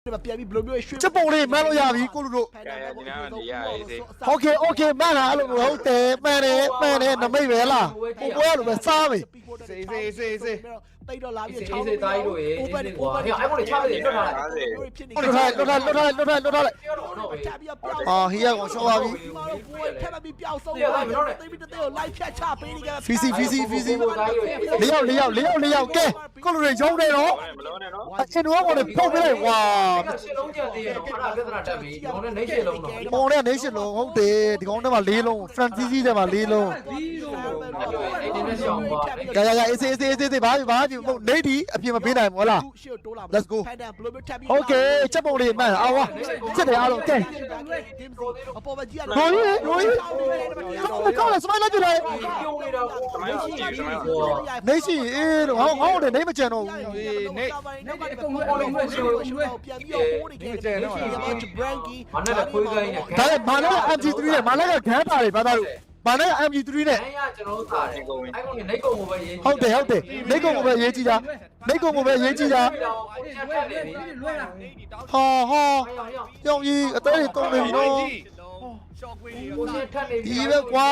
ပြန်ပြီးဘယ်လိုမျိုးရွှေ့ ချက်ပုံလေးမှန်းလို့ရပြီကိုလူတို့ โอเคမှန်းတာအဲ့လိုဟုတ်တယ်မှန်တယ်နမိတ်ပဲလားကိုပွဲလိုပဲစားပြီ တိတ်တော့လာပြီး အေးစေးတိုင်းတို့ရေအေးစေးကွာဟဲ့အဲ့ပေါ်နေချပေးတယ်လွတ်ထားလိုက် လွတ်ထားလိုက်အာဟီယာကိုရှော့ပါပြီ ထပ်ပြီးပြောက်ဆုံးတိတ်ပြီးတဲ့ကိုလိုက်ဖြတ်ချပေးနေကြ ဖီစီ၄ယောက်ကဲကိုလူတွေရုံးတယ်တော့အချင်းတော့ကိုဖုတ်ပြလိုက်ကွာ ရှင်းလုံးကြသေးရဲ့တော့အဲ့ဒါပြဿနာတက်ပြီဒီကောင်နဲ့နေရှင်းလုံးတော့ ပုံနဲ့နေရှင်းလုံးဟုတ်တယ်ဒီကောင်ထဲမှာ၄လုံး franchise ထဲမှာ၄လုံး ဒီနေ့ရှောင်းပါ ရအေးစေးဘာနေဒီအပြင်မပေးနိုင်ဘူးဟုတ်လား Let's go โอเคချက်ပုံလေးမှန်အောင်ဝါချက်တယ်အားလုံးကဲ အပေါ်မှာကြီးရ ရိုးကောင်းလားစမိုင်းလိုက်ကြတယ် ပြုံးနေတာကိုနေရှိအေးလို့ဟောတယ်နေမကြံတော့ဘူး ပြန်ပြီးဟိုးနေခဲ့တယ်ဘရန်ကီ မနဲ့လည်းခွေးကိုင်းနေ ဒါလည်းမာလည်း MG3 နဲ့မာလည်းကဂန်းတာတွေဘာသာလို့မာလည်း MG3 နဲ့ အဲ့ရကျွန်တော်တို့သားတယ်အဲ့ကောင်ကနေကုန်ကိုပဲရေး ဟုတ်တယ်နေကုံကိုပဲရေးကြည့်တာနေကုံကိုပဲရေးကြည့်တာဟာကြောင်ကြီးအသေးတုံးနေပြီနော် ကိုရှင်းထက်နေပြီ ဒီပဲကွာ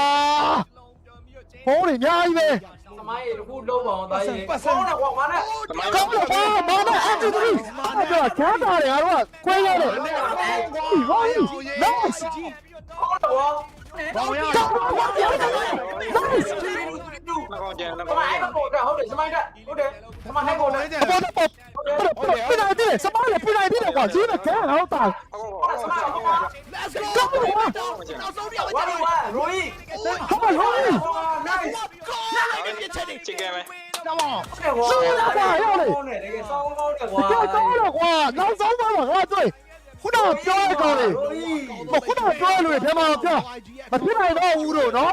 ဟိုးတွေအများကြီးပဲ သမိုင်းရခုလုံးပါအောင်သားရေဆောင်းတော့ကွာမနဲ့ ကောင်းလို့ပါမာလည်း MG3 အဲ့တော့ဂန်းတာတွေအားတော့ကွဲရတယ်ဟိုး nice ဘောင်းရ nice ဟုတ်တယ်စမိုင်းတက်ဟုတ်တယ်စမိုင်းဟဲ့ကိုလည်း အပေါ်တော့ပြနိုင်တယ်စမားလည်းပြနိုင်တယ်ကွာကြီးနဲ့ဂန်းဟုတ်တာ စမိုင်းဟုတ်ပါ Let's go နောက်ဆုံးပြောင်း ဝါရိုးကြီး ဟုတ်ပါဟုတ် nice လိုက်တဲ့ချက်တွေ ချစ်ခဲ့မယ် Come on ဆောင်းပါရောက်လေတကယ်ဆောင်းကောင်းတယ်ကွာ ကောင်းတော့ကွာနောက်ဆုံးပါငါတွေ့ခုနပြောရကောင်းလေခုနပြောလို့ဘယ်မှာပြောမဖြစ်နိုင်တော့ဘူးတို့နော်